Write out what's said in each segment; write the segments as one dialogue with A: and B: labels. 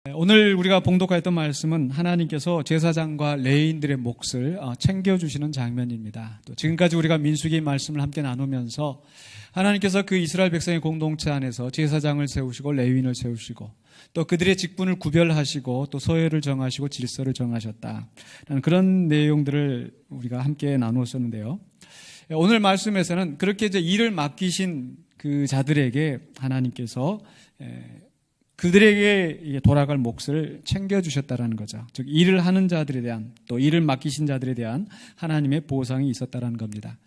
A: 오늘 우리가 봉독하였던 말씀은 하나님께서 제사장과 레위인들의 몫을 챙겨주시는 장면입니다. 또 지금까지 우리가 민수기 말씀을 함께 나누면서 하나님께서 그 이스라엘 백성의 공동체 안에서 제사장을 세우시고 레위인을 세우시고 또 그들의 직분을 구별하시고 또 서열을 정하시고 질서를 정하셨다라는 그런 내용들을 우리가 함께 나누었었는데요. 오늘 말씀에서는 그렇게 이제 일을 맡기신 그 자들에게 하나님께서 그들에게 돌아갈 몫을 챙겨주셨다라는 거죠. 즉 일을 하는 자들에 대한 또 일을 맡기신 자들에 대한 하나님의 보상이 있었다라는 겁니다.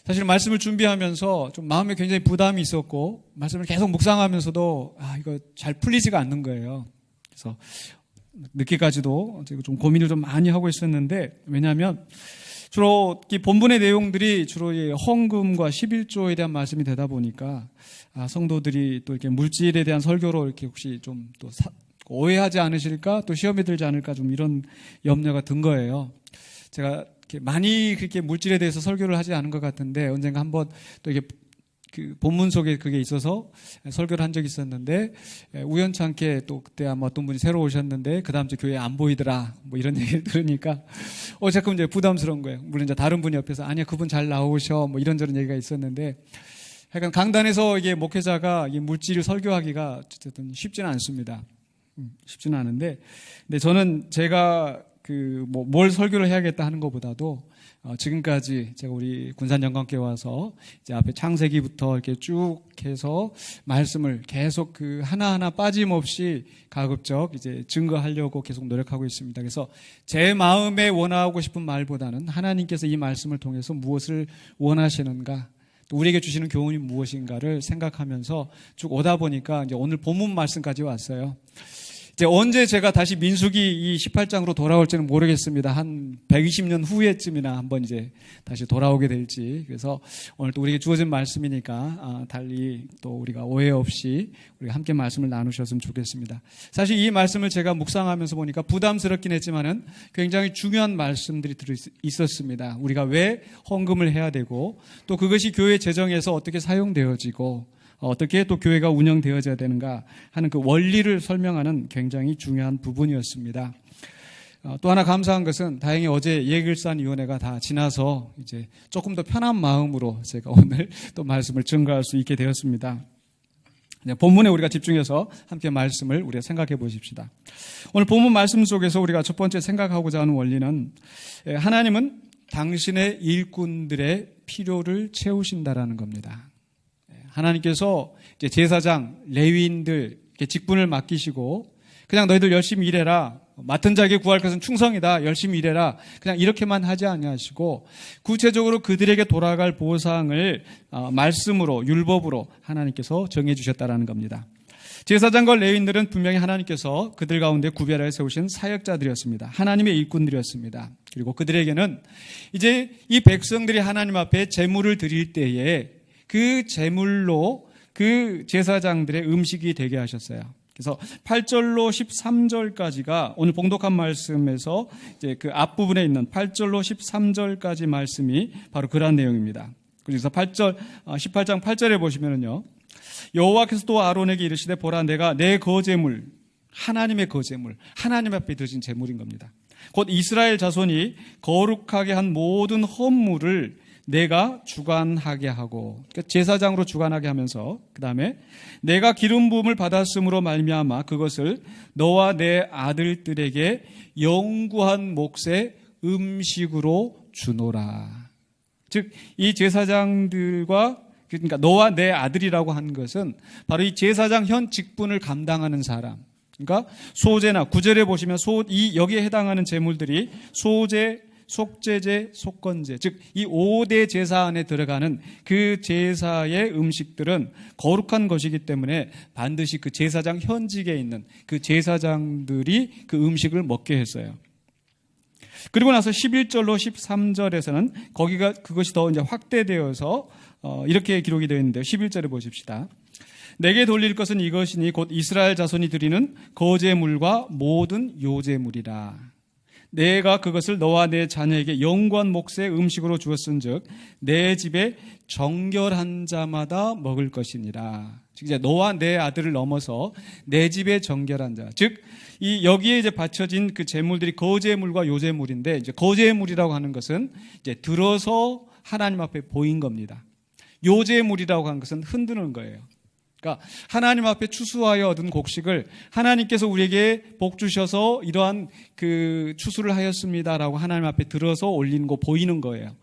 A: 사실 말씀을 준비하면서 좀 마음에 굉장히 부담이 있었고 말씀을 계속 묵상하면서도 이거 잘 풀리지가 않는 거예요. 그래서 늦게까지도 좀 고민을 좀 많이 하고 있었는데 왜냐하면 주로 이 본문의 내용들이 주로 헌금과 11조에 대한 말씀이 되다 보니까 성도들이 또 이렇게 물질에 대한 설교로 이렇게 혹시 좀 또 오해하지 않으실까 또 시험에 들지 않을까 좀 이런 염려가 든 거예요. 제가 이렇게 많이 그렇게 물질에 대해서 설교를 하지 않은 것 같은데 언젠가 한번 또 이게 그 본문 속에 그게 있어서 설교를 한 적이 있었는데 우연찮게 또 그때 아마 어떤 분이 새로 오셨는데 그 다음 주 교회에 안 보이더라 뭐 이런 얘기를 들으니까 자꾸 이제 부담스러운 거예요. 물론 이제 다른 분이 옆에서 아니야 그분 잘 나오셔 뭐 이런저런 얘기가 있었는데 약간 강단에서 이게 목회자가 이 물질을 설교하기가 어쨌든 쉽지는 않습니다. 쉽지는 않은데 근데 저는 제가 뭘 설교를 해야겠다 하는 것보다도 지금까지 제가 우리 군산영광교회 와서 이제 앞에 창세기부터 이렇게 쭉 해서 말씀을 계속 그 하나하나 빠짐없이 가급적 이제 증거하려고 계속 노력하고 있습니다. 그래서 제 마음에 원하고 싶은 말보다는 하나님께서 이 말씀을 통해서 무엇을 원하시는가 또 우리에게 주시는 교훈이 무엇인가를 생각하면서 쭉 오다 보니까 이제 오늘 본문 말씀까지 왔어요. 이제 언제 제가 다시 민수기 이 18장으로 돌아올지는 모르겠습니다. 한 120년 후에쯤이나 한번 이제 다시 돌아오게 될지. 그래서 오늘 또 우리에게 주어진 말씀이니까 달리 또 우리가 오해 없이 우리가 함께 말씀을 나누셨으면 좋겠습니다. 사실 이 말씀을 제가 묵상하면서 보니까 부담스럽긴 했지만은 굉장히 중요한 말씀들이 들어 있었습니다. 우리가 왜 헌금을 해야 되고 또 그것이 교회 재정에서 어떻게 사용되어지고 어떻게 또 교회가 운영되어져야 되는가 하는 그 원리를 설명하는 굉장히 중요한 부분이었습니다. 또 하나 감사한 것은 다행히 어제 예결산위원회가 다 지나서 이제 조금 더 편한 마음으로 제가 오늘 또 말씀을 증거할 수 있게 되었습니다. 본문에 우리가 집중해서 함께 말씀을 우리가 생각해 보십시다. 오늘 본문 말씀 속에서 우리가 첫 번째 생각하고자 하는 원리는 하나님은 당신의 일꾼들의 필요를 채우신다라는 겁니다. 하나님께서 이제 제사장, 레위인들 직분을 맡기시고 그냥 너희들 열심히 일해라. 맡은 자에게 구할 것은 충성이다. 열심히 일해라. 그냥 이렇게만 하지 아니하시고 구체적으로 그들에게 돌아갈 보상을 말씀으로 율법으로 하나님께서 정해 주셨다라는 겁니다. 제사장과 레위인들은 분명히 하나님께서 그들 가운데 구별하여 세우신 사역자들이었습니다. 하나님의 일꾼들이었습니다. 그리고 그들에게는 이제 이 백성들이 하나님 앞에 제물을 드릴 때에 그 제물로 그 제사장들의 음식이 되게 하셨어요. 그래서 8절로 13절까지가 오늘 봉독한 말씀에서 이제 그 앞부분에 있는 8절로 13절까지 말씀이 바로 그러한 내용입니다. 그래서 18장 8절에 보시면은요. 여호와께서 또 아론에게 이르시되 보라 내가 내 거제물 하나님의 거제물 하나님 앞에 드신 제물인 겁니다. 곧 이스라엘 자손이 거룩하게 한 모든 헌물을 내가 주관하게 하고 제사장으로 주관하게 하면서 그 다음에 내가 기름 부음을 받았으므로 말미암아 그것을 너와 내 아들들에게 영구한 몫의 음식으로 주노라. 즉 이 제사장들과 그러니까 너와 내 아들이라고 한 것은 바로 이 제사장 현 직분을 감당하는 사람. 그러니까 소제나 9절에 보시면 여기에 해당하는 제물들이 소제, 속제제, 속건제, 즉 이 5대 제사 안에 들어가는 그 제사의 음식들은 거룩한 것이기 때문에 반드시 그 제사장 현직에 있는 그 제사장들이 그 음식을 먹게 했어요. 그리고 나서 11절로 13절에서는 그것이 더 이제 확대되어서 이렇게 기록이 되어 있는데요. 11절에 보십시다. 내게 돌릴 것은 이것이니 곧 이스라엘 자손이 드리는 거제물과 모든 요제물이라. 내가 그것을 너와 내 자녀에게 영구한 몫의 음식으로 주었은즉 내 집에 정결한 자마다 먹을 것이니라. 즉 이제 너와 내 아들을 넘어서 내 집에 정결한 자, 즉 이 여기에 이제 바쳐진 그 제물들이 거제물과 요제물인데, 이제 거제물이라고 하는 것은 이제 들어서 하나님 앞에 보인 겁니다. 요제물이라고 하는 것은 흔드는 거예요. 그러니까 하나님 앞에 추수하여 얻은 곡식을 하나님께서 우리에게 복 주셔서 이러한 그 추수를 하였습니다라고 하나님 앞에 들어서 올리는 거, 보이는 거예요.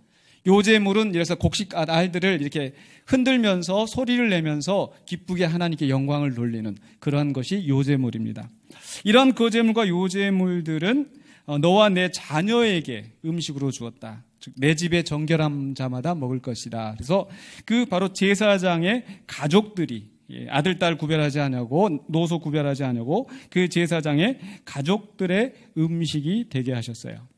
A: 요제물은 이래서 곡식 알들을 이렇게 흔들면서 소리를 내면서 기쁘게 하나님께 영광을 돌리는 그러한 것이 요제물입니다. 이런 거제물과 요제물들은 너와 내 자녀에게 음식으로 주었다. 즉 내 집에 정결한 자마다 먹을 것이다. 그래서 그 바로 제사장의 가족들이, 아들, 딸 구별하지 않냐고, 노소 구별하지 않냐고 그 제사장의 가족들의 음식이 되게 하셨어요.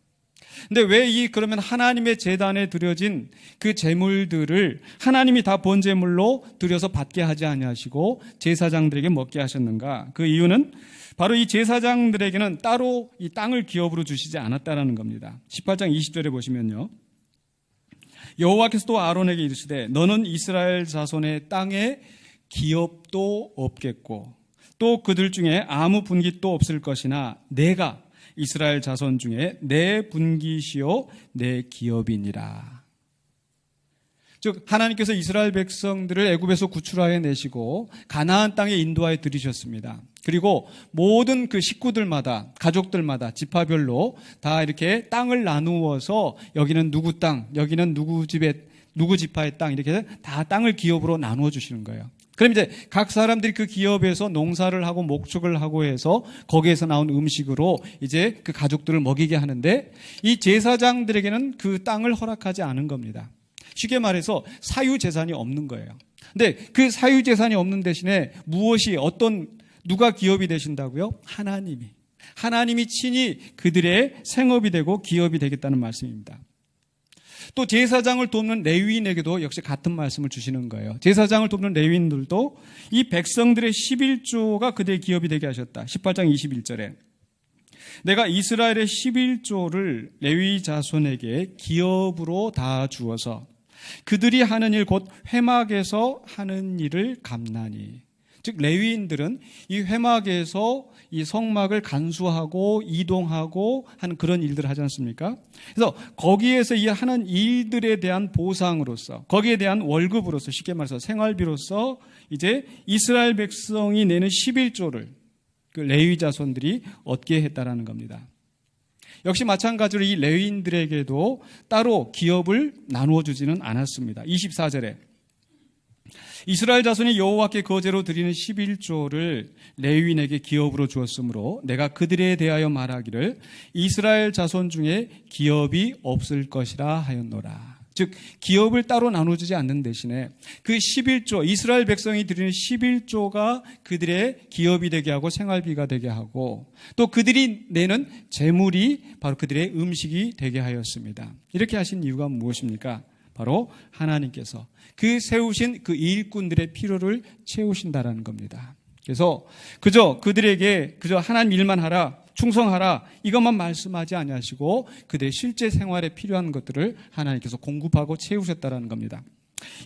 A: 근데 왜 그러면 하나님의 제단에 드려진 그 제물들을 하나님이 다 번제물로 드려서 받게 하지 아니하시고 제사장들에게 먹게 하셨는가? 그 이유는 바로 이 제사장들에게는 따로 이 땅을 기업으로 주시지 않았다라는 겁니다. 18장 20절에 보시면요. 여호와께서 또 아론에게 이르시되 너는 이스라엘 자손의 땅에 기업도 없겠고 또 그들 중에 아무 분깃도 없을 것이나 내가 이스라엘 자손 중에 내 분깃이요 내 기업이니라. 즉 하나님께서 이스라엘 백성들을 애굽에서 구출하여 내시고 가나안 땅에 인도하여 들이셨습니다. 그리고 모든 그 식구들마다, 가족들마다 지파별로 다 이렇게 땅을 나누어서 여기는 누구 땅, 여기는 누구 집에, 누구 지파의 땅, 이렇게 다 땅을 기업으로 나누어 주시는 거예요. 그럼 이제 각 사람들이 그 기업에서 농사를 하고 목축을 하고 해서 거기에서 나온 음식으로 이제 그 가족들을 먹이게 하는데, 이 제사장들에게는 그 땅을 허락하지 않은 겁니다. 쉽게 말해서 사유재산이 없는 거예요. 근데 그 사유재산이 없는 대신에 무엇이, 누가 기업이 되신다고요? 하나님이 친히 그들의 생업이 되고 기업이 되겠다는 말씀입니다. 또 제사장을 돕는 레위인에게도 역시 같은 말씀을 주시는 거예요. 제사장을 돕는 레위인들도 이 백성들의 11조가 그들의 기업이 되게 하셨다. 18장 21절에 내가 이스라엘의 11조를 레위 자손에게 기업으로 다 주어서 그들이 하는 일 곧 회막에서 하는 일을 갚나니. 즉 레위인들은 이 회막에서 이 성막을 간수하고 이동하고 하는 그런 일들을 하지 않습니까? 그래서 거기에서 이 하는 일들에 대한 보상으로서, 거기에 대한 월급으로서, 쉽게 말해서 생활비로서 이제 이스라엘 백성이 내는 11조를 그 레위 자손들이 얻게 했다라는 겁니다. 역시 마찬가지로 이 레위인들에게도 따로 기업을 나누어 주지는 않았습니다. 24절에 이스라엘 자손이 여호와께 거제로 드리는 11조를 레위인에게 기업으로 주었으므로 내가 그들에 대하여 말하기를 이스라엘 자손 중에 기업이 없을 것이라 하였노라. 즉 기업을 따로 나눠주지 않는 대신에 그 11조, 이스라엘 백성이 드리는 11조가 그들의 기업이 되게 하고 생활비가 되게 하고 또 그들이 내는 재물이 바로 그들의 음식이 되게 하였습니다. 이렇게 하신 이유가 무엇입니까? 바로 하나님께서 그 세우신 그 일꾼들의 필요를 채우신다라는 겁니다. 그래서 그들에게 하나님 일만 하라, 충성하라, 이것만 말씀하지 아니하시고 그들의 실제 생활에 필요한 것들을 하나님께서 공급하고 채우셨다라는 겁니다.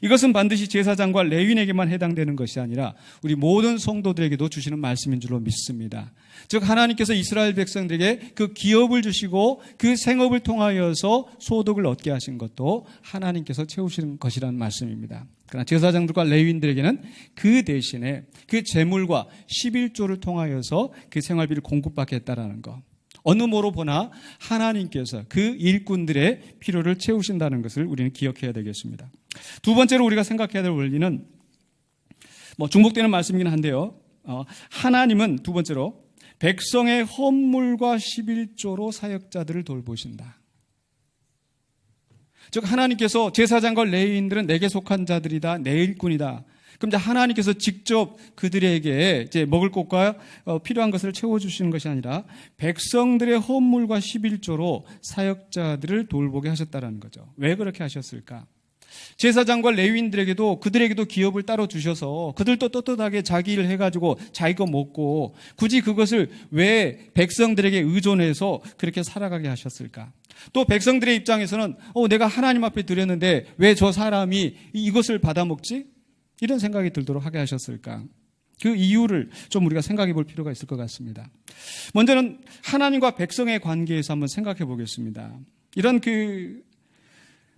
A: 이것은 반드시 제사장과 레위인에게만 해당되는 것이 아니라 우리 모든 성도들에게도 주시는 말씀인 줄로 믿습니다. 즉 하나님께서 이스라엘 백성들에게 그 기업을 주시고 그 생업을 통하여서 소득을 얻게 하신 것도 하나님께서 채우시는 것이라는 말씀입니다. 그러나 제사장들과 레위인들에게는 그 대신에 그 재물과 11조를 통하여서 그 생활비를 공급받게 했다라는 것. 어느 모로 보나 하나님께서 그 일꾼들의 필요를 채우신다는 것을 우리는 기억해야 되겠습니다. 두 번째로 우리가 생각해야 될 원리는 중복되는 말씀이긴 한데요. 하나님은 두 번째로 백성의 헌물과 11조로 사역자들을 돌보신다. 즉 하나님께서 제사장과 레위인들은 내게 속한 자들이다, 내 일꾼이다. 그럼 이제 하나님께서 직접 그들에게 이제 먹을 것과 필요한 것을 채워주시는 것이 아니라 백성들의 헌물과 11조로 사역자들을 돌보게 하셨다는 거죠. 왜 그렇게 하셨을까? 제사장과 레위인들에게도 그들에게도 기업을 따로 주셔서 그들도 떳떳하게 자기 일 해가지고 자기 거 먹고 굳이 그것을 왜 백성들에게 의존해서 그렇게 살아가게 하셨을까? 또 백성들의 입장에서는 내가 하나님 앞에 드렸는데 왜 저 사람이 이것을 받아먹지? 이런 생각이 들도록 하게 하셨을까? 그 이유를 좀 우리가 생각해 볼 필요가 있을 것 같습니다. 먼저는 하나님과 백성의 관계에서 한번 생각해 보겠습니다. 이런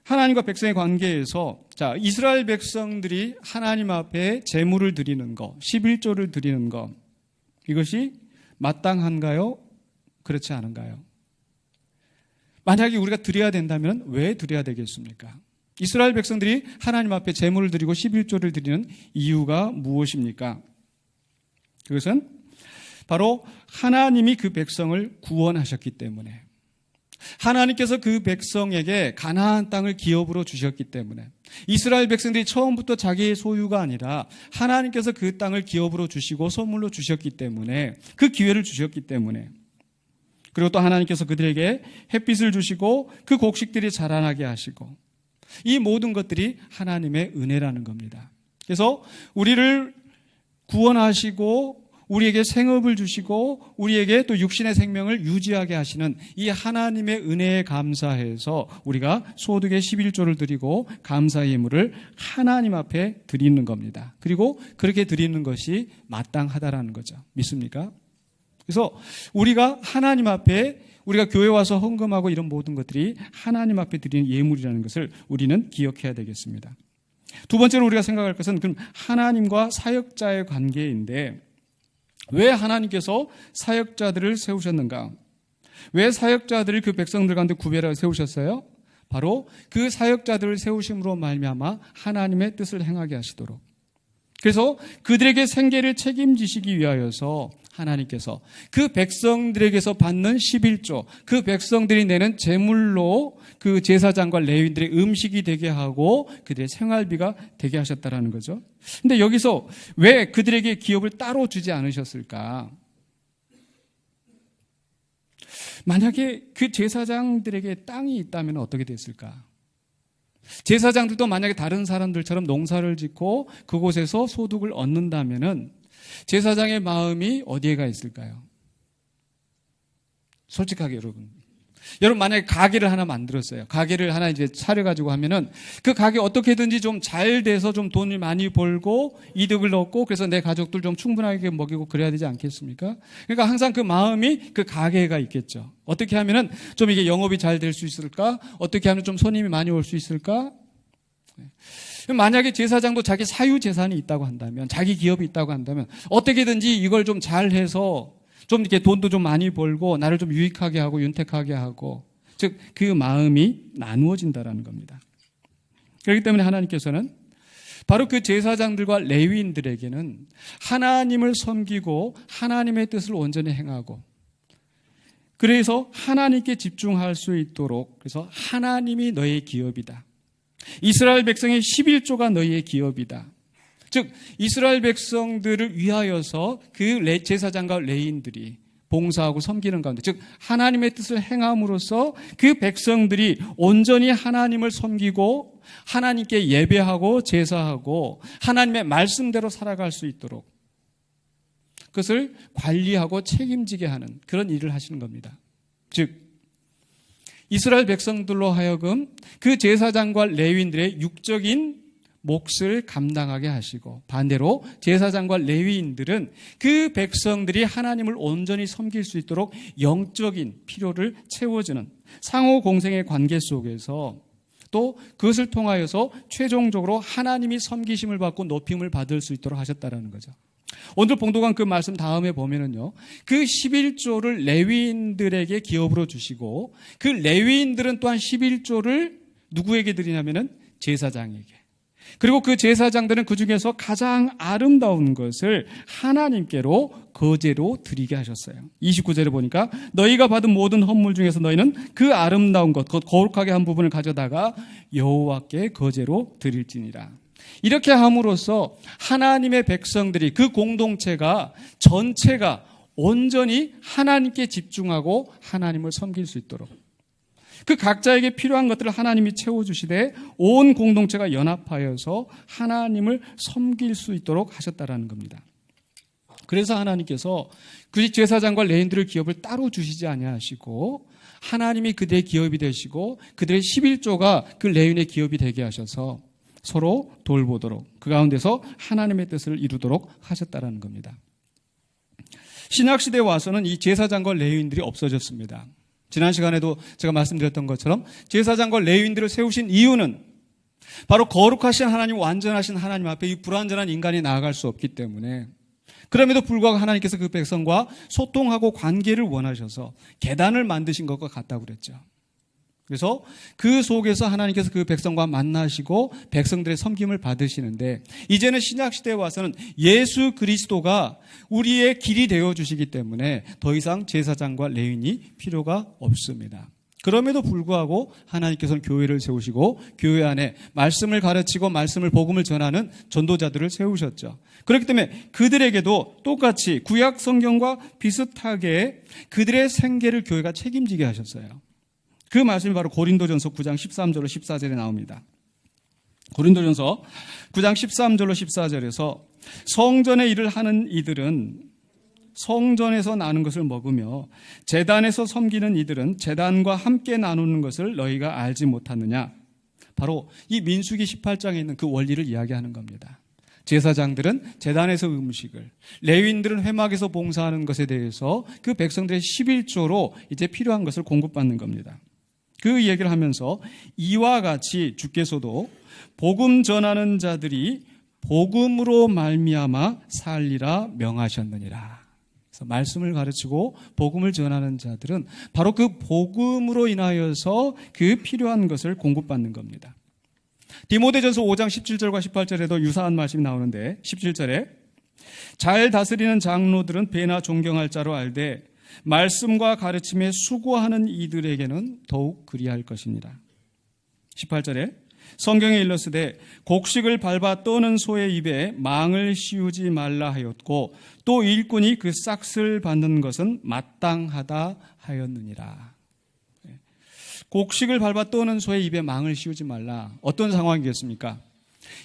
A: 하나님과 백성의 관계에서 이스라엘 백성들이 하나님 앞에 제물을 드리는 것, 11조를 드리는 것, 이것이 마땅한가요? 그렇지 않은가요? 만약에 우리가 드려야 된다면 왜 드려야 되겠습니까? 이스라엘 백성들이 하나님 앞에 제물을 드리고 11조를 드리는 이유가 무엇입니까? 그것은 바로 하나님이 그 백성을 구원하셨기 때문에, 하나님께서 그 백성에게 가나안 땅을 기업으로 주셨기 때문에, 이스라엘 백성들이 처음부터 자기의 소유가 아니라 하나님께서 그 땅을 기업으로 주시고 선물로 주셨기 때문에, 그 기회를 주셨기 때문에, 그리고 또 하나님께서 그들에게 햇빛을 주시고 그 곡식들이 자라나게 하시고, 이 모든 것들이 하나님의 은혜라는 겁니다. 그래서 우리를 구원하시고 우리에게 생업을 주시고 우리에게 또 육신의 생명을 유지하게 하시는 이 하나님의 은혜에 감사해서 우리가 소득의 11조를 드리고 감사의 예물을 하나님 앞에 드리는 겁니다. 그리고 그렇게 드리는 것이 마땅하다라는 거죠. 믿습니까? 그래서 우리가 하나님 앞에, 우리가 교회 와서 헌금하고 이런 모든 것들이 하나님 앞에 드리는 예물이라는 것을 우리는 기억해야 되겠습니다. 두 번째로 우리가 생각할 것은 그럼 하나님과 사역자의 관계인데, 왜 하나님께서 사역자들을 세우셨는가? 왜 사역자들을 그 백성들 가운데 구별하여 세우셨어요? 바로 그 사역자들을 세우심으로 말미암아 하나님의 뜻을 행하게 하시도록, 그래서 그들에게 생계를 책임지시기 위하여서 하나님께서 그 백성들에게서 받는 11조, 그 백성들이 내는 제물로 그 제사장과 레위인들의 음식이 되게 하고 그들의 생활비가 되게 하셨다라는 거죠. 근데 여기서 왜 그들에게 기업을 따로 주지 않으셨을까? 만약에 그 제사장들에게 땅이 있다면 어떻게 됐을까? 제사장들도 만약에 다른 사람들처럼 농사를 짓고 그곳에서 소득을 얻는다면은 제사장의 마음이 어디에 가 있을까요? 솔직하게 여러분 만약에 가게를 하나 만들었어요. 가게를 하나 이제 차려가지고 하면은 그 가게 어떻게든지 좀 잘 돼서 좀 돈을 많이 벌고 이득을 얻고 그래서 내 가족들 좀 충분하게 먹이고 그래야 되지 않겠습니까? 그러니까 항상 그 마음이 그 가게가 있겠죠. 어떻게 하면은 좀 이게 영업이 잘 될 수 있을까? 어떻게 하면 좀 손님이 많이 올 수 있을까? 만약에 제사장도 자기 사유 재산이 있다고 한다면, 자기 기업이 있다고 한다면 어떻게든지 이걸 좀 잘해서 좀 이렇게 돈도 좀 많이 벌고 나를 좀 유익하게 하고 윤택하게 하고, 즉 그 마음이 나누어진다라는 겁니다. 그렇기 때문에 하나님께서는 바로 그 제사장들과 레위인들에게는 하나님을 섬기고 하나님의 뜻을 온전히 행하고, 그래서 하나님께 집중할 수 있도록, 그래서 하나님이 너의 기업이다, 이스라엘 백성의 11조가 너희의 기업이다, 즉 이스라엘 백성들을 위하여서 그 제사장과 레위인들이 봉사하고 섬기는 가운데, 즉 하나님의 뜻을 행함으로써 그 백성들이 온전히 하나님을 섬기고 하나님께 예배하고 제사하고 하나님의 말씀대로 살아갈 수 있도록 그것을 관리하고 책임지게 하는 그런 일을 하시는 겁니다. 즉 이스라엘 백성들로 하여금 그 제사장과 레위인들의 육적인 몫을 감당하게 하시고, 반대로 제사장과 레위인들은 그 백성들이 하나님을 온전히 섬길 수 있도록 영적인 필요를 채워주는 상호 공생의 관계 속에서 또 그것을 통하여서 최종적으로 하나님이 섬기심을 받고 높임을 받을 수 있도록 하셨다는 거죠. 오늘 봉독한 그 말씀 다음에 보면은요, 그 11조를 레위인들에게 기업으로 주시고 그 레위인들은 또한 11조를 누구에게 드리냐면은 제사장에게, 그리고 그 제사장들은 그 중에서 가장 아름다운 것을 하나님께로 거제로 드리게 하셨어요. 29절에 보니까 너희가 받은 모든 헌물 중에서 너희는 그 아름다운 것, 그 거룩하게 한 부분을 가져다가 여호와께 거제로 드릴지니라. 이렇게 함으로써 하나님의 백성들이, 그 공동체가 전체가 온전히 하나님께 집중하고 하나님을 섬길 수 있도록, 그 각자에게 필요한 것들을 하나님이 채워주시되 온 공동체가 연합하여서 하나님을 섬길 수 있도록 하셨다라는 겁니다. 그래서 하나님께서 그 제사장과 레위인들의 기업을 따로 주시지 아니하시고 하나님이 그들의 기업이 되시고 그들의 11조가 그 레위인의 기업이 되게 하셔서 서로 돌보도록 그 가운데서 하나님의 뜻을 이루도록 하셨다라는 겁니다. 신약시대에 와서는 이 제사장과 레위인들이 없어졌습니다. 지난 시간에도 제가 말씀드렸던 것처럼 제사장과 레위인들을 세우신 이유는 바로 거룩하신 하나님, 완전하신 하나님 앞에 이 불완전한 인간이 나아갈 수 없기 때문에, 그럼에도 불구하고 하나님께서 그 백성과 소통하고 관계를 원하셔서 계단을 만드신 것과 같다고 그랬죠. 그래서 그 속에서 하나님께서 그 백성과 만나시고 백성들의 섬김을 받으시는데, 이제는 신약시대에 와서는 예수 그리스도가 우리의 길이 되어주시기 때문에 더 이상 제사장과 레위인이 필요가 없습니다. 그럼에도 불구하고 하나님께서는 교회를 세우시고 교회 안에 말씀을 가르치고 말씀을 복음을 전하는 전도자들을 세우셨죠. 그렇기 때문에 그들에게도 똑같이 구약 성경과 비슷하게 그들의 생계를 교회가 책임지게 하셨어요. 그 말씀이 바로 고린도전서 9장 13절로 14절에 나옵니다. 고린도전서 9장 13절로 14절에서 성전의 일을 하는 이들은 성전에서 나는 것을 먹으며 제단에서 섬기는 이들은 제단과 함께 나누는 것을 너희가 알지 못하느냐. 바로 이 민수기 18장에 있는 그 원리를 이야기하는 겁니다. 제사장들은 제단에서 음식을, 레위인들은 회막에서 봉사하는 것에 대해서 그 백성들의 11조로 이제 필요한 것을 공급받는 겁니다. 그 이야기를 하면서 이와 같이 주께서도 복음 전하는 자들이 복음으로 말미암아 살리라 명하셨느니라. 그래서 말씀을 가르치고 복음을 전하는 자들은 바로 그 복음으로 인하여서 그 필요한 것을 공급받는 겁니다. 디모데전서 5장 17절과 18절에도 유사한 말씀이 나오는데 17절에 잘 다스리는 장로들은 배나 존경할 자로 알되 말씀과 가르침에 수고하는 이들에게는 더욱 그리할 것입니다. 18절에 성경에 일렀으되 곡식을 밟아 떠는 소의 입에 망을 씌우지 말라 하였고 또 일꾼이 그 싹을 받는 것은 마땅하다 하였느니라. 곡식을 밟아 떠는 소의 입에 망을 씌우지 말라. 어떤 상황이겠습니까?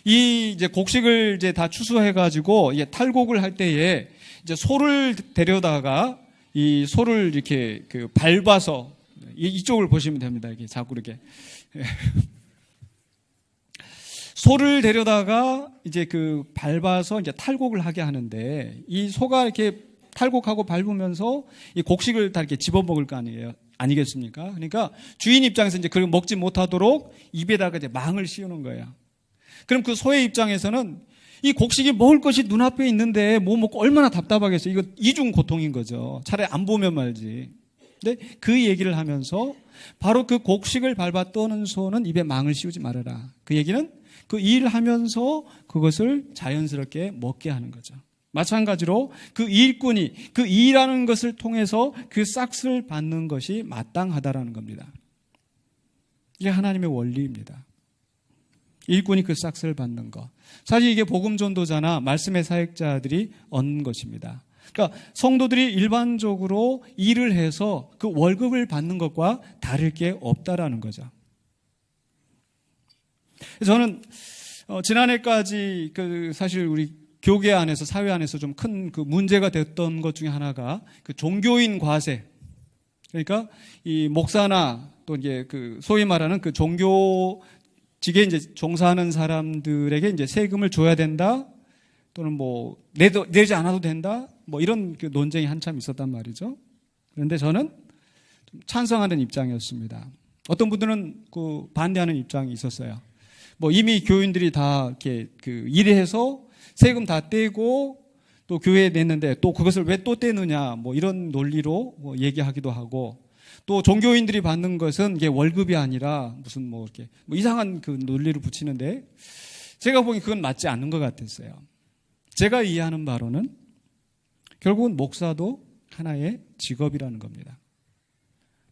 A: 이 이제 곡식을 이제 다 추수해가지고 이게 탈곡을 할 때에 이제 소를 데려다가 이 소를 이렇게 그 밟아서 이쪽을 보시면 됩니다. 이렇게 자꾸 이렇게 소를 데려다가 이제 그 밟아서 이제 탈곡을 하게 하는데 이 소가 이렇게 탈곡하고 밟으면서 이 곡식을 다 이렇게 집어먹을 거 아니겠습니까? 그러니까 주인 입장에서 이제 그걸 먹지 못하도록 입에다가 이제 망을 씌우는 거예요. 그럼 그 소의 입장에서는 이 곡식이 먹을 것이 눈앞에 있는데 뭐 먹고 얼마나 답답하겠어요. 이거 이중 고통인 거죠. 차라리 안 보면 말지. 근데 그 얘기를 하면서 바로 그 곡식을 밟아 떠는 소는 입에 망을 씌우지 말아라. 그 얘기는 그 일을 하면서 그것을 자연스럽게 먹게 하는 거죠. 마찬가지로 그 일꾼이 그 일하는 것을 통해서 그 싹을 받는 것이 마땅하다라는 겁니다. 이게 하나님의 원리입니다. 일꾼이 그 싹을 받는 것. 사실 이게 복음 전도자나 말씀의 사역자들이 얻는 것입니다. 그러니까 성도들이 일반적으로 일을 해서 그 월급을 받는 것과 다를 게 없다라는 거죠. 저는 지난해까지 그 사실 우리 교계 안에서 사회 안에서 좀 큰 그 문제가 됐던 것 중에 하나가 그 종교인 과세. 그러니까 이 목사나 또 이제 그 소위 말하는 그 종교직에 이제 종사하는 사람들에게 이제 세금을 줘야 된다. 또는 뭐 내지 않아도 된다. 뭐 이런 그 논쟁이 한참 있었단 말이죠. 그런데 저는 좀 찬성하는 입장이었습니다. 어떤 분들은 그 반대하는 입장이 있었어요. 뭐 이미 교인들이 다 이렇게 그 일해서 세금 다 떼고 또 교회에 냈는데 또 그것을 왜 또 떼느냐 뭐 이런 논리로 뭐 얘기하기도 하고 또 종교인들이 받는 것은 이게 월급이 아니라 무슨 뭐 이렇게 뭐 이상한 그 논리를 붙이는데 제가 보기엔 그건 맞지 않는 것 같았어요. 제가 이해하는 바로는 결국은 목사도 하나의 직업이라는 겁니다.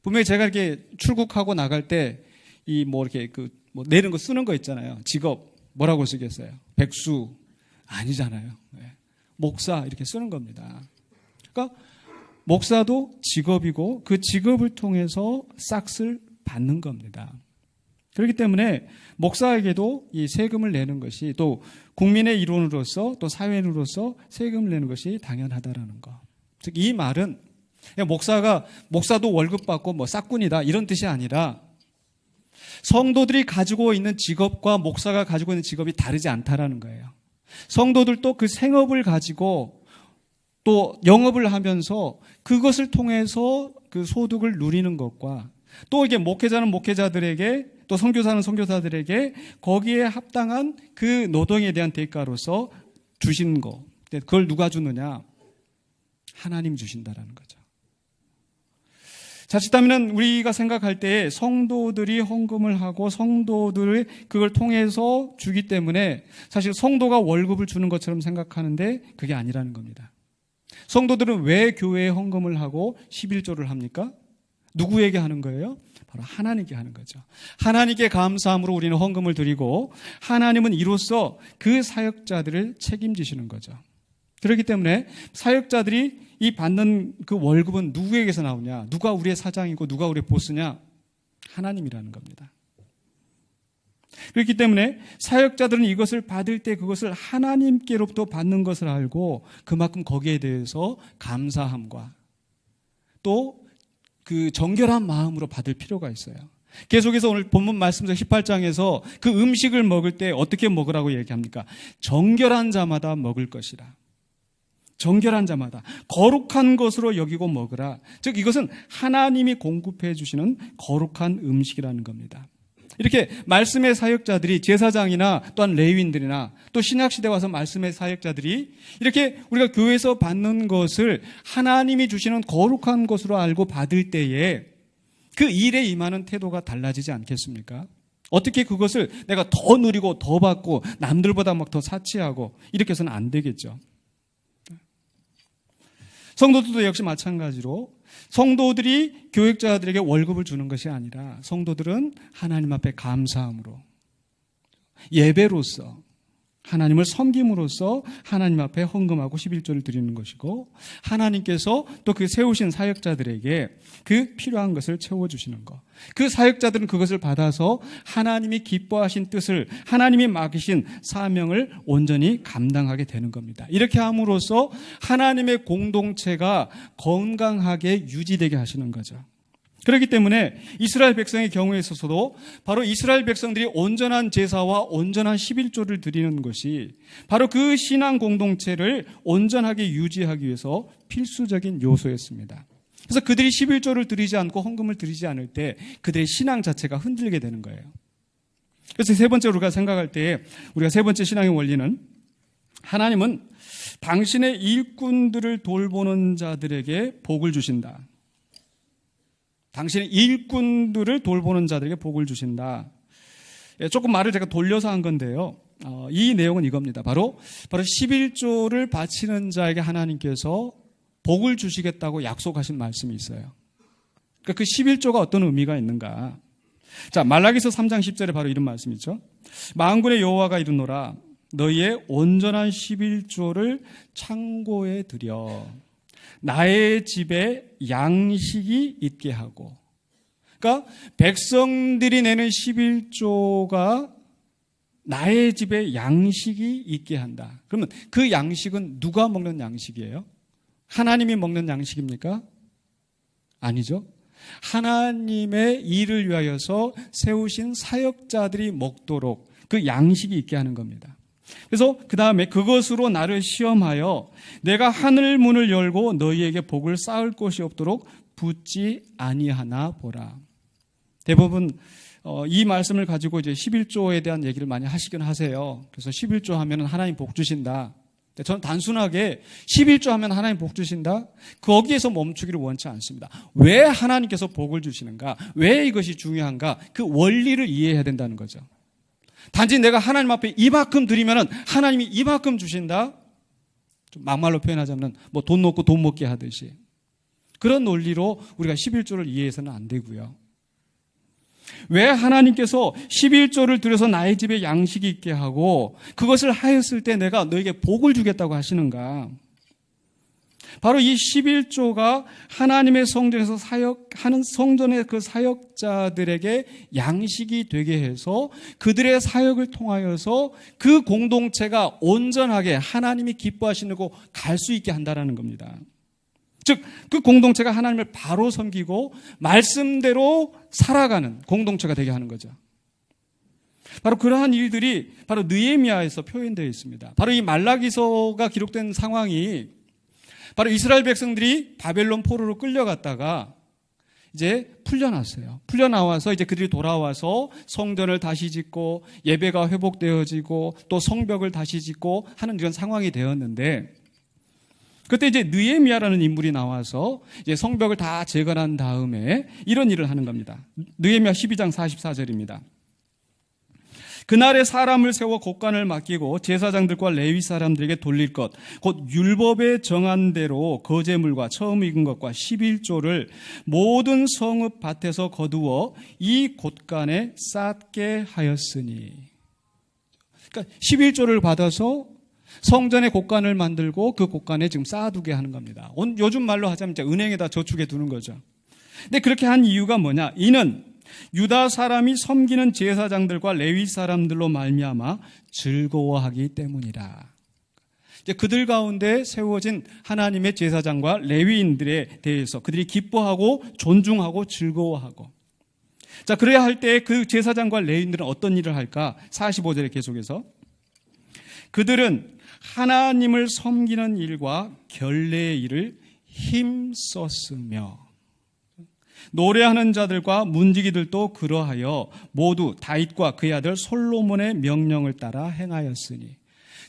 A: 분명히 제가 이렇게 출국하고 나갈 때 이 뭐 이렇게 그 뭐 내는 거 쓰는 거 있잖아요. 직업 뭐라고 쓰겠어요? 백수 아니잖아요. 네. 목사 이렇게 쓰는 겁니다. 그러니까 목사도 직업이고 그 직업을 통해서 싹을 받는 겁니다. 그렇기 때문에 목사에게도 이 세금을 내는 것이 또 국민의 일원으로서 또 사회인으로서 세금을 내는 것이 당연하다라는 거. 즉 이 말은 목사도 월급 받고 뭐 싹꾼이다 이런 뜻이 아니라 성도들이 가지고 있는 직업과 목사가 가지고 있는 직업이 다르지 않다라는 거예요. 성도들도 그 생업을 가지고 또 영업을 하면서 그것을 통해서 그 소득을 누리는 것과 또 이게 목회자는 목회자들에게 또 선교사는 선교사들에게 거기에 합당한 그 노동에 대한 대가로서 주시는 거. 그걸 누가 주느냐? 하나님 주신다라는 거죠. 자칫하면 우리가 생각할 때 성도들이 헌금을 하고 성도들이 그걸 통해서 주기 때문에 사실 성도가 월급을 주는 것처럼 생각하는데 그게 아니라는 겁니다. 성도들은 왜 교회에 헌금을 하고 11조를 합니까? 누구에게 하는 거예요? 바로 하나님께 하는 거죠. 하나님께 감사함으로 우리는 헌금을 드리고 하나님은 이로써 그 사역자들을 책임지시는 거죠. 그렇기 때문에 사역자들이 이 받는 그 월급은 누구에게서 나오냐? 누가 우리의 사장이고 누가 우리의 보스냐? 하나님이라는 겁니다. 그렇기 때문에 사역자들은 이것을 받을 때 그것을 하나님께로부터 받는 것을 알고 그만큼 거기에 대해서 감사함과 또 그 정결한 마음으로 받을 필요가 있어요. 계속해서 오늘 본문 말씀에서 18장에서 그 음식을 먹을 때 어떻게 먹으라고 얘기합니까? 정결한 자마다 먹을 것이라. 정결한 자마다 거룩한 것으로 여기고 먹으라. 즉 이것은 하나님이 공급해 주시는 거룩한 음식이라는 겁니다. 이렇게 말씀의 사역자들이 제사장이나 또한 레위인들이나 또 신약시대 와서 말씀의 사역자들이 이렇게 우리가 교회에서 받는 것을 하나님이 주시는 거룩한 것으로 알고 받을 때에 그 일에 임하는 태도가 달라지지 않겠습니까? 어떻게 그것을 내가 더 누리고 더 받고 남들보다 막 더 사치하고 이렇게 해서는 안 되겠죠. 성도들도 역시 마찬가지로 성도들이 교역자들에게 월급을 주는 것이 아니라 성도들은 하나님 앞에 감사함으로 예배로서 하나님을 섬김으로써 하나님 앞에 헌금하고 11조를 드리는 것이고 하나님께서 또 그 세우신 사역자들에게 그 필요한 것을 채워주시는 것. 그 사역자들은 그것을 받아서 하나님이 기뻐하신 뜻을 하나님이 맡기신 사명을 온전히 감당하게 되는 겁니다. 이렇게 함으로써 하나님의 공동체가 건강하게 유지되게 하시는 거죠. 그렇기 때문에 이스라엘 백성의 경우에 있어서도 바로 이스라엘 백성들이 온전한 제사와 온전한 11조를 드리는 것이 바로 그 신앙 공동체를 온전하게 유지하기 위해서 필수적인 요소였습니다. 그래서 그들이 11조를 드리지 않고 헌금을 드리지 않을 때 그들의 신앙 자체가 흔들게 되는 거예요. 그래서 세 번째로 우리가 생각할 때 우리가 세 번째 신앙의 원리는 하나님은 당신의 일꾼들을 돌보는 자들에게 복을 주신다. 당신의 일꾼들을 돌보는 자들에게 복을 주신다. 조금 말을 제가 돌려서 한 건데요. 이 내용은 이겁니다. 바로 11조를 바치는 자에게 하나님께서 복을 주시겠다고 약속하신 말씀이 있어요. 그러니까 그 11조가 어떤 의미가 있는가. 자, 말라기서 3장 10절에 바로 이런 말씀이 있죠. 만군의 여호와가 이르노라 너희의 온전한 11조를 창고에 들여 나의 집에 양식이 있게 하고. 그러니까 백성들이 내는 11조가 나의 집에 양식이 있게 한다. 그러면 그 양식은 누가 먹는 양식이에요? 하나님이 먹는 양식입니까? 아니죠. 하나님의 일을 위하여서 세우신 사역자들이 먹도록 그 양식이 있게 하는 겁니다. 그래서 그 다음에 그것으로 나를 시험하여 내가 하늘 문을 열고 너희에게 복을 쌓을 곳이 없도록 붙지 아니하나 보라. 대부분 이 말씀을 가지고 이제 11조에 대한 얘기를 많이 하시긴 하세요. 그래서 11조 하면은 하나님 복 주신다. 저는 단순하게 11조 하면 하나님 복 주신다? 거기에서 멈추기를 원치 않습니다. 왜 하나님께서 복을 주시는가? 왜 이것이 중요한가? 그 원리를 이해해야 된다는 거죠. 단지 내가 하나님 앞에 이만큼 드리면은 하나님이 이만큼 주신다? 좀 막말로 표현하자면 뭐 돈 놓고 돈 먹게 하듯이. 그런 논리로 우리가 11조를 이해해서는 안 되고요. 왜 하나님께서 11조를 들여서 나의 집에 양식이 있게 하고 그것을 하였을 때 내가 너에게 복을 주겠다고 하시는가? 바로 이 11조가 하나님의 성전에서 사역하는 성전의 그 사역자들에게 양식이 되게 해서 그들의 사역을 통하여서 그 공동체가 온전하게 하나님이 기뻐하시는 곳 갈 수 있게 한다는 겁니다. 즉, 그 공동체가 하나님을 바로 섬기고 말씀대로 살아가는 공동체가 되게 하는 거죠. 바로 그러한 일들이 바로 느헤미야에서 표현되어 있습니다. 바로 이 말라기서가 기록된 상황이 바로 이스라엘 백성들이 바벨론 포로로 끌려갔다가 이제 풀려났어요. 풀려나와서 이제 그들이 돌아와서 성전을 다시 짓고 예배가 회복되어지고 또 성벽을 다시 짓고 하는 이런 상황이 되었는데, 그때 이제 느헤미야라는 인물이 나와서 이제 성벽을 다 재건한 다음에 이런 일을 하는 겁니다. 느헤미야 12장 44절입니다. 그날에 사람을 세워 곳간을 맡기고 제사장들과 레위 사람들에게 돌릴 것, 곧 율법에 정한 대로 거제물과 처음 익은 것과 11조를 모든 성읍 밭에서 거두어 이 곳간에 쌓게 하였으니. 그러니까 11조를 받아서 성전의 곳간을 만들고 그 곳간에 지금 쌓아두게 하는 겁니다. 요즘 말로 하자면 이제 은행에다 저축해 두는 거죠. 근데 그렇게 한 이유가 뭐냐? 이는 유다 사람이 섬기는 제사장들과 레위 사람들로 말미암아 즐거워하기 때문이라. 이제 그들 가운데 세워진 하나님의 제사장과 레위인들에 대해서 그들이 기뻐하고 존중하고 즐거워하고. 자, 그래야 할 때 그 제사장과 레위인들은 어떤 일을 할까? 45절에 계속해서 그들은 하나님을 섬기는 일과 결례의 일을 힘썼으며 노래하는 자들과 문지기들도 그러하여 모두 다윗과 그의 아들 솔로몬의 명령을 따라 행하였으니.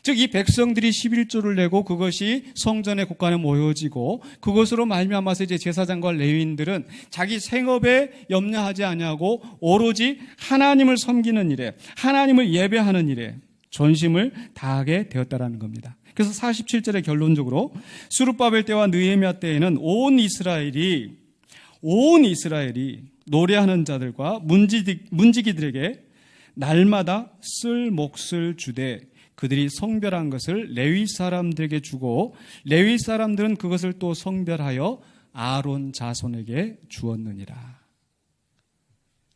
A: 즉 이 백성들이 11조를 내고 그것이 성전의 곳간에 모여지고 그것으로 말미암아서 이제 제사장과 레위인들은 자기 생업에 염려하지 아니하고 오로지 하나님을 섬기는 일에, 하나님을 예배하는 일에 전심을 다하게 되었다라는 겁니다. 그래서 47절에 결론적으로 스룹바벨 때와 느헤미야 때에는 온 이스라엘이 노래하는 자들과 문지기들에게 날마다 쓸 몫을 주되 그들이 성별한 것을 레위 사람들에게 주고 레위 사람들은 그것을 또 성별하여 아론 자손에게 주었느니라.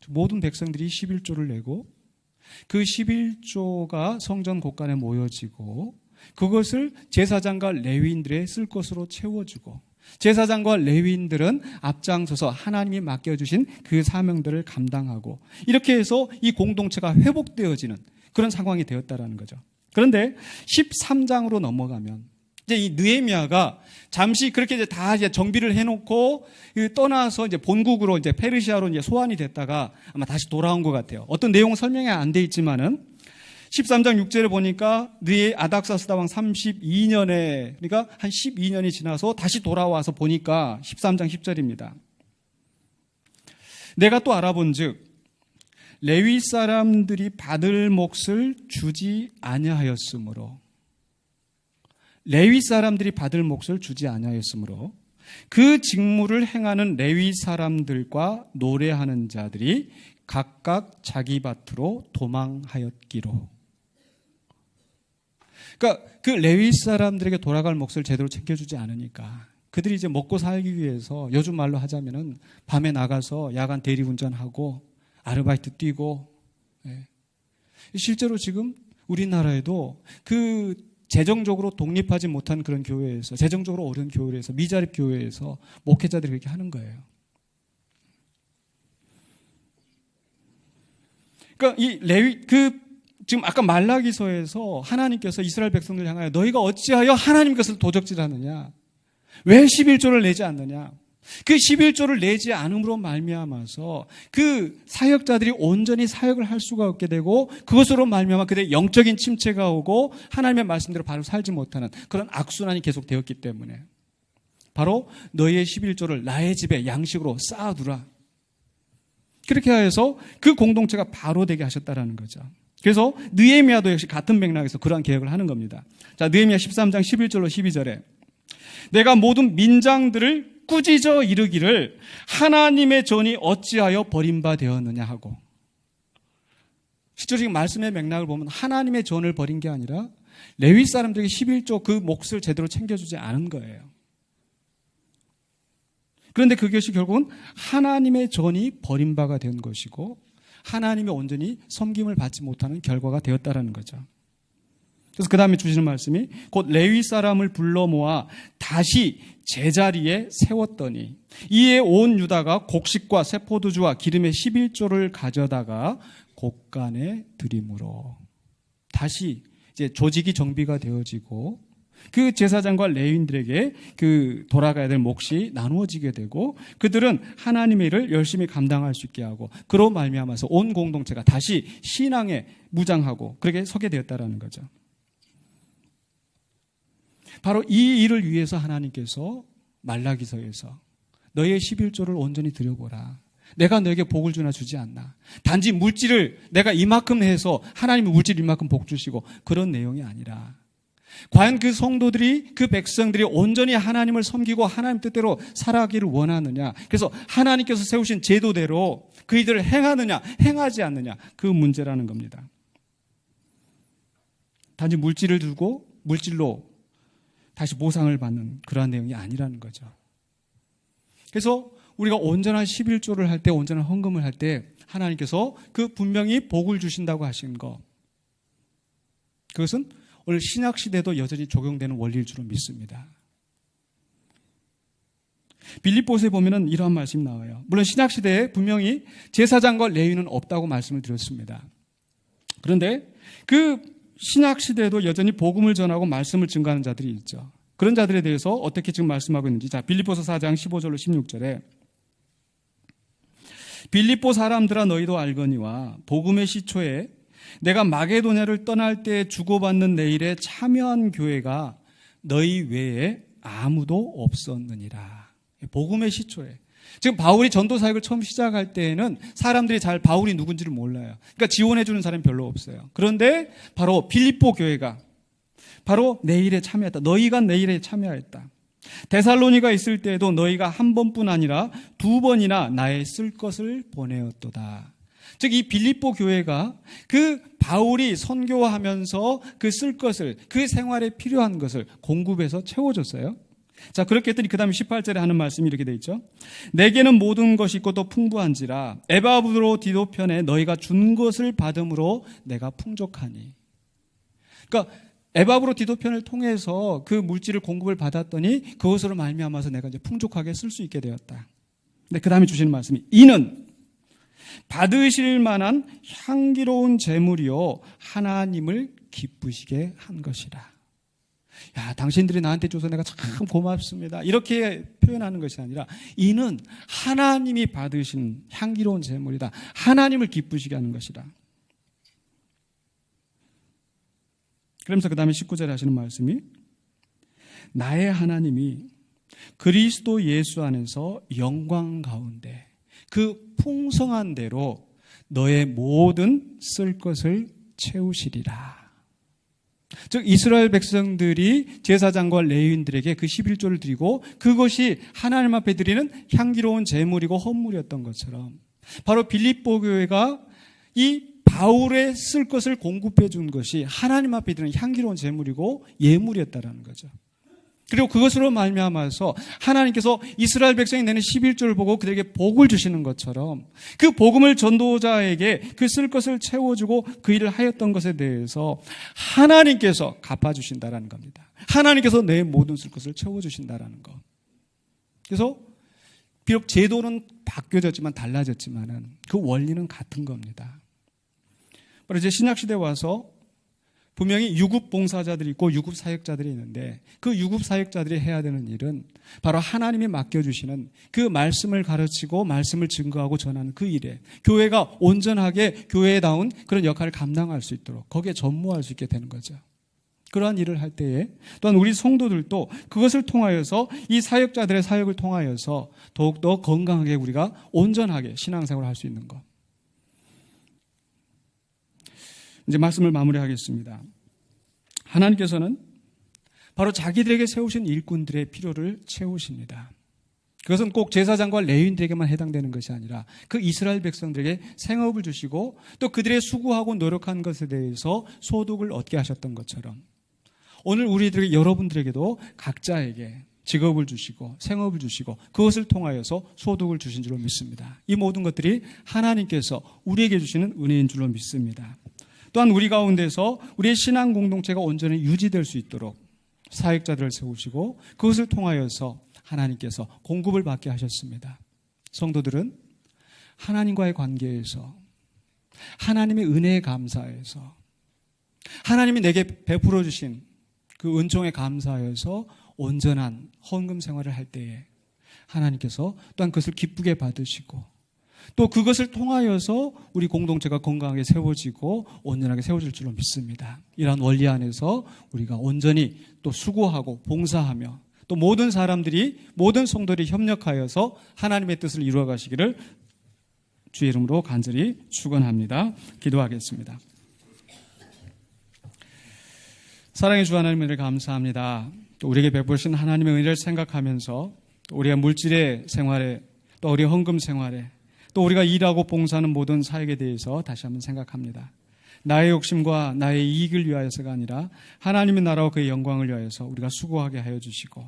A: 모든 백성들이 11조를 내고 그 11조가 성전 곳간에 모여지고 그것을 제사장과 레위인들의 쓸 것으로 채워주고 제사장과 레위인들은 앞장서서 하나님이 맡겨주신 그 사명들을 감당하고 이렇게 해서 이 공동체가 회복되어지는 그런 상황이 되었다라는 거죠. 그런데 13장으로 넘어가면 이제 이 느헤미야가 잠시 그렇게 이제 다 이제 정비를 해놓고 떠나서 이제 본국으로 이제 페르시아로 이제 소환이 됐다가 아마 다시 돌아온 것 같아요. 어떤 내용은 설명이 안 돼 있지만은 13장 6절을 보니까 아닥사스다 왕 32년에 그러니까 한 12년이 지나서 다시 돌아와서 보니까 13장 10절입니다. 내가 또 알아본즉 레위 사람들이 받을 몫을 주지 아니하였으므로 레위 사람들이 받을 몫을 주지 아니하였으므로 그 직무를 행하는 레위 사람들과 노래하는 자들이 각각 자기 밭으로 도망하였기로. 그러니까 그 레위 사람들에게 돌아갈 몫을 제대로 챙겨주지 않으니까 그들이 이제 먹고 살기 위해서 요즘 말로 하자면은 밤에 나가서 야간 대리운전하고 아르바이트 뛰고. 실제로 지금 우리나라에도 그 재정적으로 독립하지 못한 그런 교회에서 재정적으로 어려운 교회에서 미자립 교회에서 목회자들이 그렇게 하는 거예요. 그러니까 이 레위 지금 아까 말라기서에서 하나님께서 이스라엘 백성들 향하여 너희가 어찌하여 하나님 것을 도적질하느냐? 왜 11조를 내지 않느냐? 그 11조를 내지 않음으로 말미암아서 그 사역자들이 온전히 사역을 할 수가 없게 되고 그것으로 말미암아 그들의 영적인 침체가 오고 하나님의 말씀대로 바로 살지 못하는 그런 악순환이 계속되었기 때문에 바로 너희의 11조를 나의 집에 양식으로 쌓아두라. 그렇게 해서 그 공동체가 바로 되게 하셨다라는 거죠. 그래서 느헤미야도 역시 같은 맥락에서 그러한 계획을 하는 겁니다. 자, 느헤미야 13장 11절로 12절에 내가 모든 민장들을 꾸짖어 이르기를 하나님의 전이 어찌하여 버림받았느냐 하고. 실제로 지금 말씀의 맥락을 보면 하나님의 전을 버린 게 아니라 레위 사람들에게 11조 그 몫을 제대로 챙겨주지 않은 거예요. 그런데 그것이 결국은 하나님의 전이 버림바가 된 것이고 하나님의 온전히 섬김을 받지 못하는 결과가 되었다라는 거죠. 그래서 그 다음에 주시는 말씀이 곧 레위 사람을 불러 모아 다시 제자리에 세웠더니 이에 온 유다가 곡식과 세포도주와 기름의 11조를 가져다가 곳간에 드림으로. 다시 이제 조직이 정비가 되어지고 그 제사장과 레위인들에게 그 돌아가야 될 몫이 나누어지게 되고 그들은 하나님의 일을 열심히 감당할 수 있게 하고 그로 말미암아서 온 공동체가 다시 신앙에 무장하고 그렇게 서게 되었다라는 거죠. 바로 이 일을 위해서 하나님께서 말라기서에서 너의 11조를 온전히 드려보라. 내가 너에게 복을 주나 주지 않나. 단지 물질을 내가 이만큼 해서 하나님이 물질 이만큼 복 주시고 그런 내용이 아니라 과연 그 성도들이 그 백성들이 온전히 하나님을 섬기고 하나님 뜻대로 살아가기를 원하느냐. 그래서 하나님께서 세우신 제도대로 그 일들을 행하느냐 행하지 않느냐 그 문제라는 겁니다. 단지 물질을 두고 물질로 다시 보상을 받는 그러한 내용이 아니라는 거죠. 그래서 우리가 온전한 11조를 할 때 온전한 헌금을 할 때 하나님께서 그 분명히 복을 주신다고 하신 것 그것은 오늘 신약시대도 여전히 적용되는 원리일 줄로 믿습니다. 빌립보서에 보면은 이러한 말씀이 나와요. 물론 신약시대에 분명히 제사장과 레위는 없다고 말씀을 드렸습니다. 그런데 그 신약시대에도 여전히 복음을 전하고 말씀을 증거하는 자들이 있죠. 그런 자들에 대해서 어떻게 지금 말씀하고 있는지. 자, 빌립보서 4장 15절로 16절에 빌립보 사람들아 너희도 알거니와 복음의 시초에 내가 마게도냐를 떠날 때 주고받는 내 일에 참여한 교회가 너희 외에 아무도 없었느니라. 복음의 시초에. 지금 바울이 전도 사역을 처음 시작할 때에는 사람들이 잘 바울이 누군지를 몰라요. 그러니까 지원해 주는 사람이 별로 없어요. 그런데 바로 빌립보 교회가 바로 내 일에 참여했다. 너희가 내 일에 참여했다. 데살로니가 있을 때에도 너희가 한 번뿐 아니라 두 번이나 나의 쓸 것을 보내었도다. 즉 이 빌립보 교회가 그 바울이 선교하면서 그 쓸 것을 그 생활에 필요한 것을 공급해서 채워줬어요. 자, 그렇게 했더니 그 다음에 18절에 하는 말씀이 이렇게 돼 있죠. 내게는 모든 것이 있고 또 풍부한지라 에바브로 편에 너희가 준 것을 받음으로 내가 풍족하니. 그러니까 에바브로 편을 통해서 그 물질을 공급을 받았더니 그것으로 말미암아서 내가 이제 풍족하게 쓸 수 있게 되었다. 근데 그 다음에 주시는 말씀이 이는 받으실 만한 향기로운 제물이요 하나님을 기쁘시게 한 것이라. 야, 당신들이 나한테 줘서 내가 참 고맙습니다. 이렇게 표현하는 것이 아니라 이는 하나님이 받으신 향기로운 제물이다. 하나님을 기쁘시게 하는 것이다. 그러면서 그 다음에 19절에 하시는 말씀이 나의 하나님이 그리스도 예수 안에서 영광 가운데 그 풍성한 대로 너의 모든 쓸 것을 채우시리라. 즉 이스라엘 백성들이 제사장과 레위인들에게 그 11조를 드리고 그것이 하나님 앞에 드리는 향기로운 제물이고 헌물이었던 것처럼 바로 빌립보 교회가 이 바울의 쓸 것을 공급해 준 것이 하나님 앞에 드리는 향기로운 제물이고 예물이었다라는 거죠. 그리고 그것으로 말미암아서 하나님께서 이스라엘 백성이 내는 11조를 보고 그들에게 복을 주시는 것처럼 그 복음을 전도자에게 그 쓸 것을 채워주고 그 일을 하였던 것에 대해서 하나님께서 갚아주신다라는 겁니다. 하나님께서 내 모든 쓸 것을 채워주신다라는 것. 그래서 비록 제도는 바뀌어졌지만 달라졌지만은 그 원리는 같은 겁니다. 바로 이제 신약시대에 와서 분명히 유급 봉사자들이 있고 유급 사역자들이 있는데 그 유급 사역자들이 해야 되는 일은 바로 하나님이 맡겨주시는 그 말씀을 가르치고 말씀을 증거하고 전하는 그 일에 교회가 온전하게 교회다운 그런 역할을 감당할 수 있도록 거기에 전무할 수 있게 되는 거죠. 그러한 일을 할 때에 또한 우리 성도들도 그것을 통하여서 이 사역자들의 사역을 통하여서 더욱더 건강하게 우리가 온전하게 신앙생활을 할 수 있는 것. 이제 말씀을 마무리하겠습니다. 하나님께서는 바로 자기들에게 세우신 일꾼들의 필요를 채우십니다. 그것은 꼭 제사장과 레위인들에게만 해당되는 것이 아니라 그 이스라엘 백성들에게 생업을 주시고 또 그들의 수고하고 노력한 것에 대해서 소득을 얻게 하셨던 것처럼 오늘 우리들에게 여러분들에게도 각자에게 직업을 주시고 생업을 주시고 그것을 통하여서 소득을 주신 줄로 믿습니다. 이 모든 것들이 하나님께서 우리에게 주시는 은혜인 줄로 믿습니다. 또한 우리 가운데서 우리의 신앙 공동체가 온전히 유지될 수 있도록 사역자들을 세우시고 그것을 통하여서 하나님께서 공급을 받게 하셨습니다. 성도들은 하나님과의 관계에서 하나님의 은혜에 감사해서 하나님이 내게 베풀어 주신 그 은총에 감사해서 온전한 헌금 생활을 할 때에 하나님께서 또한 그것을 기쁘게 받으시고 또 그것을 통하여서 우리 공동체가 건강하게 세워지고 온전하게 세워질 줄로 믿습니다. 이러한 원리 안에서 우리가 온전히 또 수고하고 봉사하며 또 모든 사람들이 모든 성도들이 협력하여서 하나님의 뜻을 이루어 가시기를 주의 이름으로 간절히 축원합니다. 기도하겠습니다. 사랑의 주 하나님의 은혜를 감사합니다. 또 우리에게 베푸신 하나님의 은혜를 생각하면서 우리가 물질의 생활에 또 우리의 헌금 생활에 또 우리가 일하고 봉사하는 모든 사역에 대해서 다시 한번 생각합니다. 나의 욕심과 나의 이익을 위하여서가 아니라 하나님의 나라와 그의 영광을 위하여서 우리가 수고하게 하여 주시고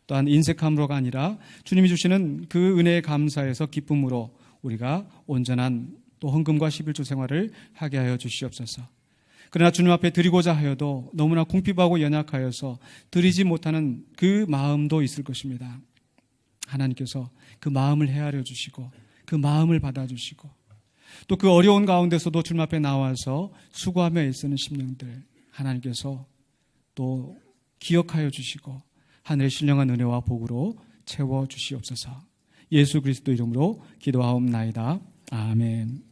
A: 또한 인색함으로가 아니라 주님이 주시는 그 은혜에 감사해서 기쁨으로 우리가 온전한 또 헌금과 11조 생활을 하게 하여 주시옵소서. 그러나 주님 앞에 드리고자 하여도 너무나 궁핍하고 연약하여서 드리지 못하는 그 마음도 있을 것입니다. 하나님께서 그 마음을 헤아려 주시고 그 마음을 받아주시고 또 그 어려운 가운데서도 주님 앞에 나와서 수고하며 애쓰는 심령들 하나님께서 또 기억하여 주시고 하늘의 신령한 은혜와 복으로 채워주시옵소서. 예수 그리스도 이름으로 기도하옵나이다. 아멘.